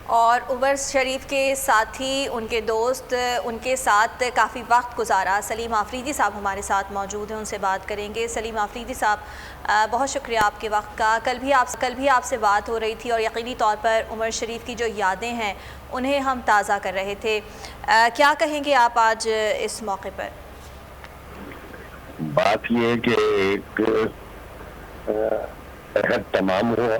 اور عمر شریف کے ساتھی، ان کے دوست، ان کے ساتھ کافی وقت گزارا سلیم آفریدی صاحب ہمارے ساتھ موجود ہیں، ان سے بات کریں گے۔ سلیم آفریدی صاحب، بہت شکریہ آپ کے وقت کا۔ کل بھی آپ سے بات ہو رہی تھی اور یقینی طور پر عمر شریف کی جو یادیں ہیں انہیں ہم تازہ کر رہے تھے۔ کیا کہیں گے آپ آج اس موقع پر؟ بات یہ ہے کہ ایک عہد تمام ہوا،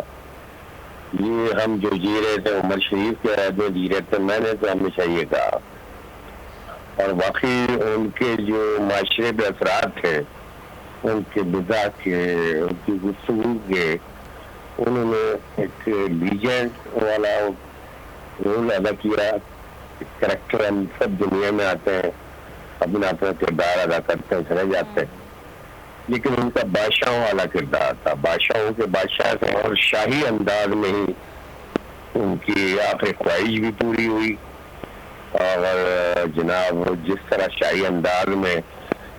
یہ ہم جو جی رہے تھے عمر شریف کے عہد میں جی رہے تھے، میں نے تو ہمیشہ یہ کہا، اور واقعی ان کے جو معاشرے پہ اثرات تھے، ان کے مزاج کے، ان کی گفتگو کے، انہوں نے ایک لیجنڈ والا رول ادا کیا۔ کریکٹر ہم سب دنیا میں آتے ہیں، اپنا اپنا کردار ادا کرتے ہیں، چلے جاتے ہیں، لیکن ان کا بادشاہوں والا کردار تھا، بادشاہوں کے بادشاہ تھے، اور شاہی انداز میں ہی ان کی آخر خواہش بھی پوری ہوئی۔ اور جناب جس طرح شاہی انداز میں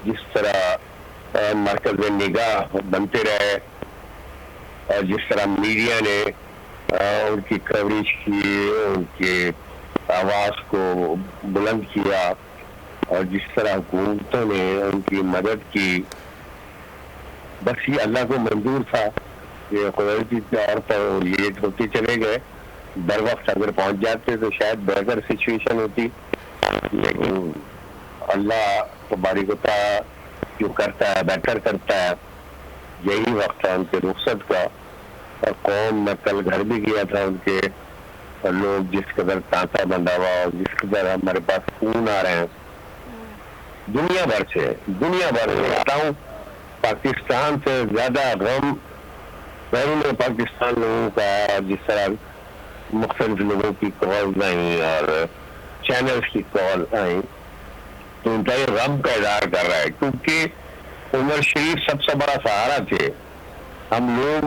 جس طرح مرکز نگاہ بنتے رہے، اور جس طرح میڈیا نے ان کی کوریج کی، ان کے آواز کو بلند کیا، اور جس طرح حکومتوں نے ان کی مدد کی، بس یہ اللہ کو منظور تھا کہ قدرتی طور پر لیٹ ہوتے چلے گئے، بر وقت اگر پہنچ جاتے تو شاید بہتر سچویشن ہوتی، لیکن اللہ تبارک و تعالیٰ جو کرتا ہے بہتر کرتا ہے۔ یہی وقت ہے ان کے رخصت کا، اور قوم میں کل گھر بھی گیا تھا ان کے، اور لوگ جس قدر تانتا بندھا ہوا اور جس قدر ہمارے پاس خون آ رہے ہیں دنیا بھر سے آتا ہوں، پاکستان سے زیادہ غم بیرون پاکستان لوگوں کا، جس طرح مختلف لوگوں کی کال آئیں اور چینلز کی کال آئیں، تو ان کا یہ غم کا اظہار کر رہا ہے، کیونکہ عمر شریف سب سے بڑا سہارا تھے۔ ہم لوگ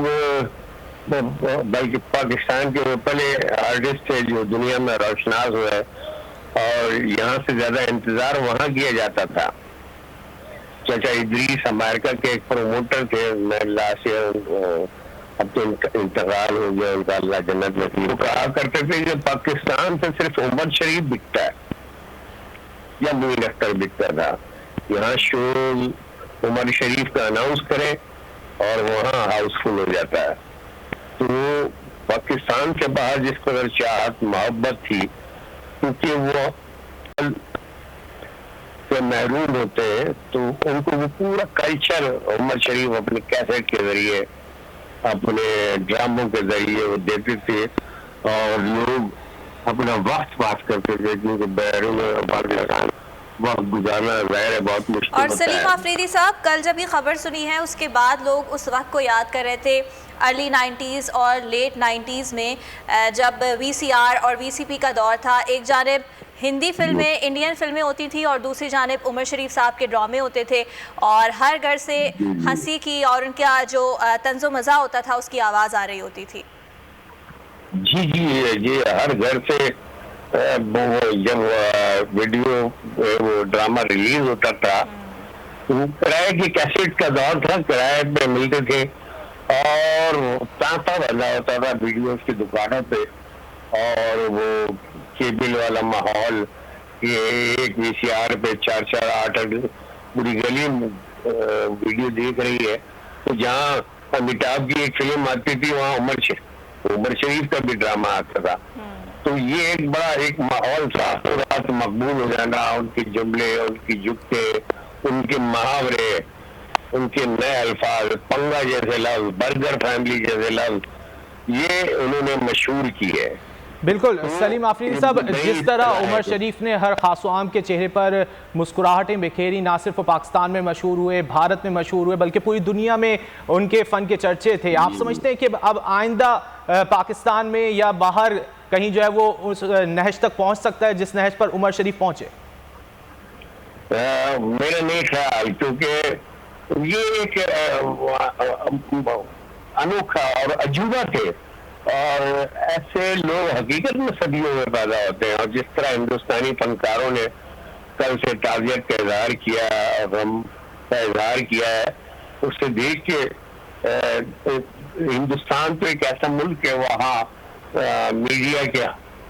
بلکہ پاکستان کے وہ پہلے آرٹسٹ تھے جو دنیا میں روشناس ہوئے، اور یہاں سے زیادہ انتظار وہاں کیا جاتا تھا۔ چچا ادریس امریکہ کے ایک پروموٹر تھے، میں لاسٹ ایئر، اب تو انتقال ہو گیا، ان کا اللہ جنت نصیب، کہا کرتے تھے کہ پاکستان سے صرف عمر شریف بکتا ہے یا معین اختر بکتا تھا، یہاں شو عمر شریف کا اناؤنس کرے اور وہاں ہاؤس فل ہو جاتا ہے۔ تو پاکستان کے باہر جس قدر چاہت محبت تھی، کیونکہ وہ سے محروم ہوتے ہیں، تو ان کو وہ پورا کلچر عمر شریف اپنے کیسٹ کے ذریعے، اپنے ڈراموں کے ذریعے وہ دیتے تھے، اور لوگ اپنا وقت پاس کرتے تھے، کیونکہ بیرون پاکستان وقت گزارنا ظاہر ہے بہت مشکل ہوتا ہے۔ اور سلیم آفریدی صاحب، کل جب یہ خبر سنی ہے اس کے بعد لوگ اس وقت کو یاد کر رہے تھے، ارلی 90s اور لیٹ 90s میں، جب وی سی آر اور وی سی پی کا دور تھا، ایک جانب ہندی فلمیں، انڈین فلمیں ہوتی تھی، اور دوسری جانب عمر شریف صاحب کے ڈرامے ہوتے تھے، اور ہر گھر سے ہنسی کی اور ان کا جو طنز و مزاح ہوتا تھا اس کی آواز آ رہی ہوتی تھی۔ جی یہ ہر گھر سے جب ویڈیو وہ ڈرامہ ریلیز ہوتا تھا، کرائے کی کیسٹ کا دور تھا، کرائے پہ ملتے تھے، اور تانتا بنا ہوتا تھا ویڈیوز کی دکانوں پہ، اور وہ کیبل والا ماحول، یہ ایک وی سی آر پہ 4 8 پوری گلی ویڈیو دیکھ رہی ہے، تو جہاں امیتابھ کی ایک فلم آتی تھی وہاں عمر شریف کا بھی ڈرامہ آتا تھا۔ تو یہ ایک بڑا ایک ماحول تھا، رات مقبول ہو جانا، ان کے جملے، ان کی جگتے، ان کے محاورے، ان کے نئے الفاظ، پنگا جیسے لفظ، برگر فیملی جیسے لفظ، یہ انہوں نے مشہور کی ہے۔ بالکل سلیم آفریدی صاحب، جس طرح عمر شریف نے ہر خاص و عام کے چہرے پر مسکراہٹیں بکھیری، نہ صرف پاکستان میں مشہور ہوئے، بھارت میں مشہور ہوئے، بلکہ پوری دنیا میں ان کے فن کے چرچے تھے، آپ سمجھتے ہیں کہ اب آئندہ پاکستان میں یا باہر کہیں جو ہے وہ اس نہج تک پہنچ سکتا ہے جس نہج پر عمر شریف پہنچے؟ میرا نہیں خیال، کیونکہ یہ ایک انوکھا اور عجوبہ تھے، اور ایسے لوگ حقیقت میں صدیوں میں پیدا ہوتے ہیں، اور جس طرح ہندوستانی فنکاروں نے کل سے تعزیت کا اظہار کیا، غم کا اظہار کیا ہے، اس سے دیکھ کے ہندوستان تو ایک ایسا ملک ہے، وہاں میڈیا کے